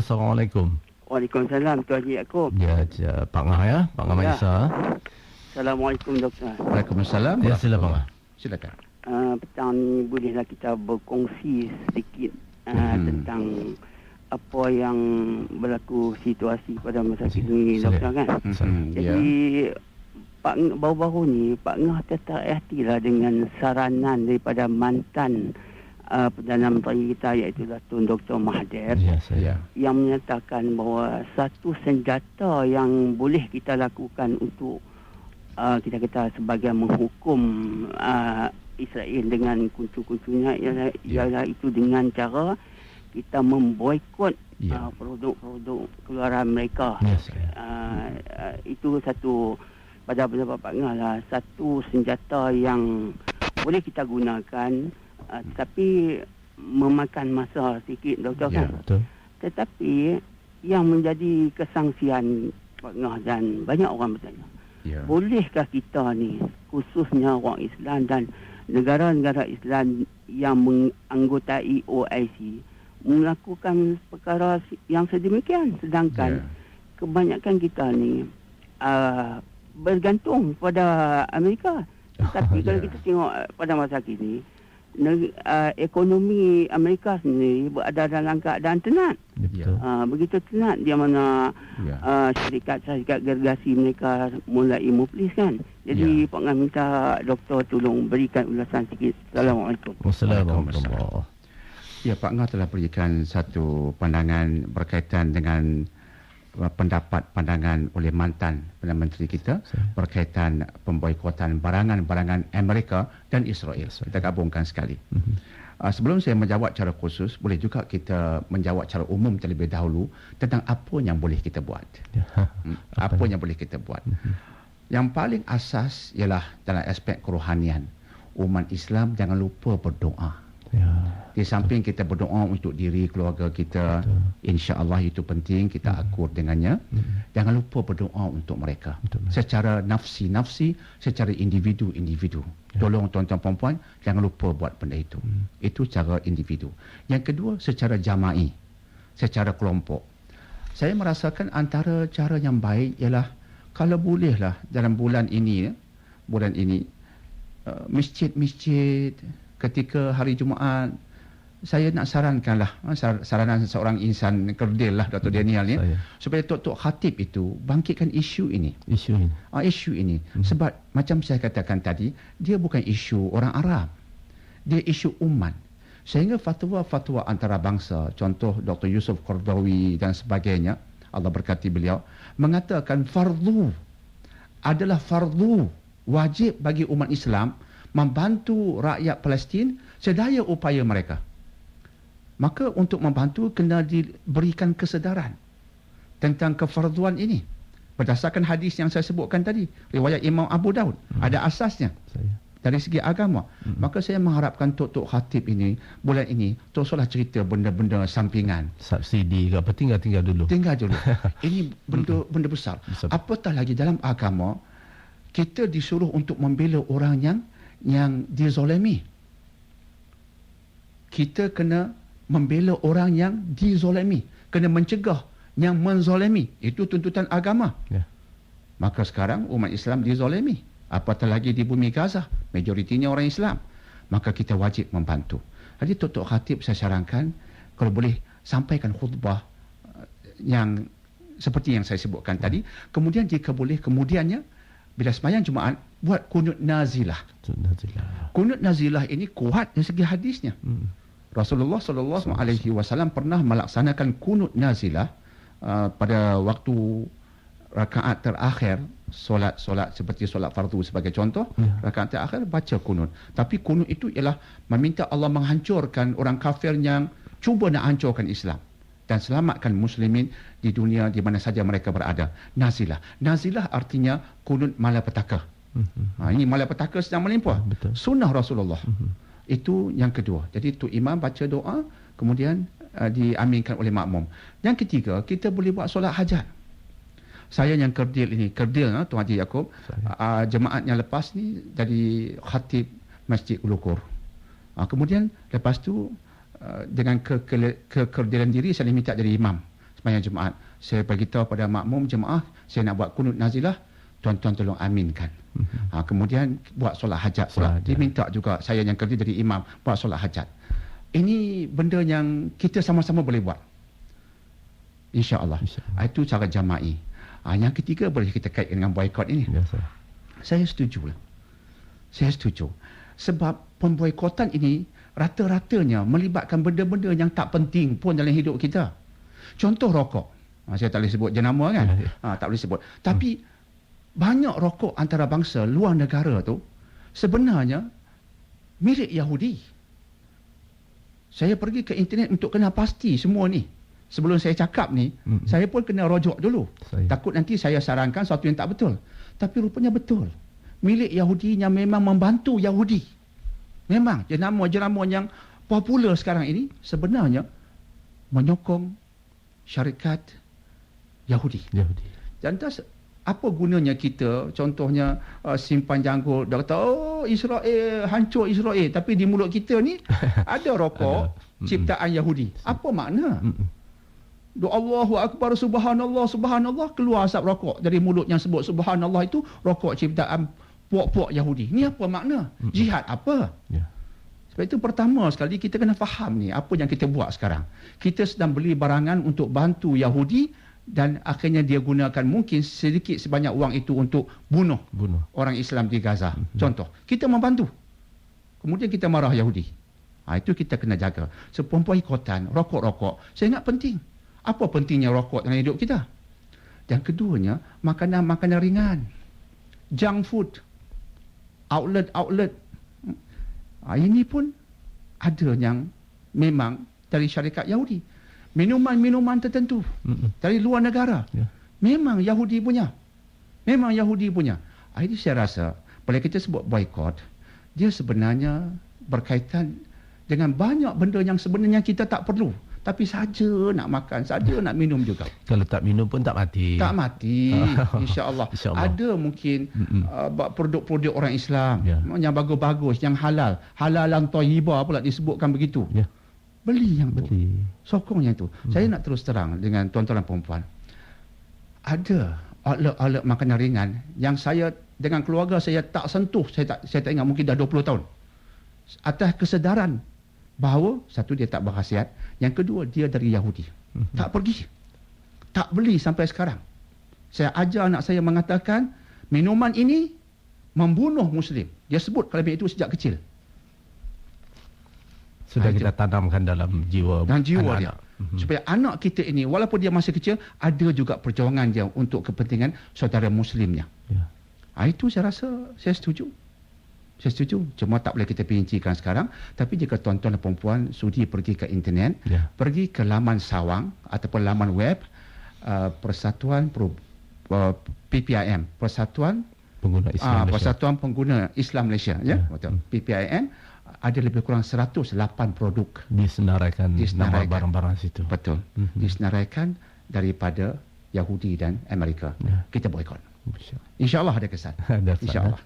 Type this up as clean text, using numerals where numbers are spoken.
Assalamualaikum. Waalaikumsalam Tuan Haji Yaakob. Ya, Pak Ngah ya, Pak Ngah Maisa. Assalamualaikum doktor. Waalaikumsalam. Ya, sila Pak Ngah. Silakan. Petang ni bolehlah kita berkongsi sedikit tentang apa yang berlaku situasi pada masa kini doktor kan. Jadi baru-baru ni Pak Ngah terhati-hatilah dengan saranan daripada mantan Perdana Menteri kita iaitu Datuk Dr. Mahathir yang menyatakan bahawa satu senjata yang boleh kita lakukan untuk kita kata sebagai menghukum Israel dengan kuncu-kuncunya ialah itu dengan cara kita memboikot produk-produk keluaran mereka. Itu satu pada pendapat Pak Ngah lah, satu senjata yang boleh kita gunakan, tapi memakan masa sikit doktor kan. Betul. Tetapi yang menjadi kesangsian Pak Ngah dan banyak orang bertanya, bolehkah kita ni khususnya orang Islam dan negara-negara Islam yang menganggotai OIC melakukan perkara yang sedemikian, sedangkan kebanyakan kita ni bergantung pada Amerika. Tapi kalau kita tengok pada masa kini, ekonomi Amerika sendiri berada dalam keadaan tenat. Begitu tenat dia mana syarikat-syarikat gergasi mereka mulai muflis kan. Jadi Pak Ngah minta doktor tolong berikan ulasan sikit. Assalamualaikum. Wassalamualaikum. Ya, Pak Ngah telah berikan satu pandangan berkaitan dengan pandangan oleh mantan Perdana Menteri kita berkaitan pemboikotan barangan-barangan Amerika dan Israel. Kita gabungkan sekali. Sebelum saya menjawab secara khusus, boleh juga kita menjawab secara umum terlebih dahulu tentang apa yang boleh kita buat. Apa yang boleh kita buat. Yang paling asas ialah dalam aspek kerohanian. Umat Islam jangan lupa berdoa. Di samping kita berdoa untuk diri keluarga kita, insya-Allah itu penting, kita akur dengannya. Jangan lupa berdoa untuk mereka secara nafsi, secara individu. Tolong tuan-tuan puan-puan, jangan lupa buat benda itu. Itu cara individu. Yang kedua, secara jama'i, secara kelompok. Saya merasakan antara cara yang baik ialah kalau bolehlah dalam bulan ini masjid-masjid ketika hari Jumaat, saya nak sarankanlah, saranan seorang insan kerdil lah Dr. Daniel ni, supaya Tok Khatib itu bangkitkan isu ini. Isu ini. Sebab macam saya katakan tadi, dia bukan isu orang Arab. Dia isu umat. Sehingga fatwa-fatwa antarabangsa, contoh Dr. Yusuf Qaradawi dan sebagainya, Allah berkati beliau, mengatakan adalah fardu wajib bagi umat Islam membantu rakyat Palestin sedaya upaya mereka. Maka untuk membantu kena diberikan kesedaran tentang kefarduan ini. Berdasarkan hadis yang saya sebutkan tadi, riwayat Imam Abu Daud, ada asasnya dari segi agama. Maka saya mengharapkan Tok Khatib ini bulan ini teruslah cerita benda-benda sampingan. Subsidi ke apa, tinggal dulu. Ini benda besar. Apatah lagi dalam agama kita disuruh untuk membela orang yang dizolimi. Kita kena membela orang yang dizolimi, kena mencegah yang menzolimi. Itu tuntutan agama. Maka sekarang umat Islam dizolimi, apatah lagi di bumi Gaza, majoritinya orang Islam. Maka kita wajib membantu. Jadi Tok Khatib saya sarankan kalau boleh sampaikan khutbah yang seperti yang saya sebutkan tadi. Kemudian jika boleh, kemudiannya bila sembahyang Jumaat buat kunut nazilah. Kunut nazilah ini kuat dari segi hadisnya. Rasulullah sallallahu alaihi wasallam pernah melaksanakan kunut nazilah pada waktu rakaat terakhir solat seperti solat fardu sebagai contoh, rakaat terakhir baca kunut. Tapi kunut itu ialah meminta Allah menghancurkan orang kafir yang cuba nak hancurkan Islam dan selamatkan muslimin di dunia di mana saja mereka berada. Nazilah artinya kunut malapetaka. Ini malapetaka sedang melimpah. Sunnah Rasulullah. Itu yang kedua. Jadi tu imam baca doa, kemudian diaminkan oleh makmum. Yang ketiga, kita boleh buat solat hajat. Saya yang kerdil Tuan Haji Yaakob, jemaat yang lepas ni dari khatib Masjid Ulukur. Kemudian lepas tu dengan kekerdilan diri saya minta jadi imam. sembahyang Jumaat, saya beritahu pada makmum jemaah, saya nak buat kunut nazilah, tuan-tuan tolong aminkan. Kemudian buat solat hajat pula. Diminta juga saya yang kerja jadi imam buat solat hajat. Ini benda yang kita sama-sama boleh buat. InsyaAllah. Itu cara jama'i. Yang ketiga boleh kita kaitkan dengan boykot ini. Saya setuju lah. Saya setuju. Sebab pemboikotan ini rata-ratanya melibatkan benda-benda yang tak penting pun dalam hidup kita. Contoh rokok. Saya tak boleh sebut jenama kan. Tak boleh sebut. Tapi banyak rokok antarabangsa luar negara tu sebenarnya milik Yahudi. Saya pergi ke internet untuk kena pasti semua ni. Sebelum saya cakap ni, saya pun kena rojok dulu. Takut nanti saya sarankan sesuatu yang tak betul. Tapi rupanya betul. Milik Yahudi yang memang membantu Yahudi. Memang jenama-jenama yang popular sekarang ini sebenarnya menyokong syarikat Yahudi. Lantas apa gunanya kita, contohnya simpan janggut, dah kata, oh Israel, hancur Israel. Tapi di mulut kita ni ada rokok ciptaan Yahudi. Apa makna? Doa Allahu Akbar, Subhanallah, Subhanallah, keluar asap rokok dari mulut yang sebut Subhanallah itu, rokok ciptaan puak-puak Yahudi. Ni apa makna? Jihad apa? Sebab itu pertama sekali kita kena faham ni apa yang kita buat sekarang. Kita sedang beli barangan untuk bantu Yahudi dan akhirnya dia gunakan mungkin sedikit sebanyak wang itu untuk bunuh orang Islam di Gaza. Contoh, kita membantu. Kemudian kita marah Yahudi. Itu kita kena jaga. Pemboikotan, rokok-rokok, saya ingat penting. Apa pentingnya rokok dalam hidup kita? Dan keduanya, makanan-makanan ringan. Junk food. Outlet. Ini pun ada yang memang dari syarikat Yahudi. Minuman-minuman tertentu dari luar negara. Memang Yahudi punya. Ini saya rasa, bila kita sebut boykot, dia sebenarnya berkaitan dengan banyak benda yang sebenarnya kita tak perlu. Tapi saja nak makan, saja nak minum juga. Kalau tak minum pun tak mati. Tak mati, insya-Allah. Ada mungkin produk-produk orang Islam yang bagus-bagus, yang halal. Halalan thayyibah pula disebutkan begitu. Beli yang tu. Sokong yang tu. Saya nak terus terang dengan tuan-tuan dan puan-puan. Ada outlet makanan ringan yang saya dengan keluarga saya tak sentuh. Saya tak ingat, mungkin dah 20 tahun. Atas kesedaran bahawa satu, dia tak berkhasiat, yang kedua, dia dari Yahudi. Tak pergi, tak beli sampai sekarang. Saya ajar anak saya mengatakan minuman ini membunuh Muslim. Dia sebut kalimat itu sejak kecil. Sudah kita tanamkan dalam jiwa dia, supaya anak kita ini walaupun dia masih kecil, ada juga perjuangan dia untuk kepentingan saudara Muslimnya. Itu saya rasa saya setuju. Cuma tak boleh kita perincikan sekarang. Tapi jika tuan-tuan dan perempuan sudi pergi ke internet, pergi ke laman sawang ataupun laman web Persatuan PPIM, Persatuan Pengguna Islam Malaysia, betul. PPIM, ada lebih kurang 108 produk disenaraikan nama barang-barang situ. Betul. Disenaraikan daripada Yahudi dan Amerika. Kita boykot. InsyaAllah ada kesan. InsyaAllah.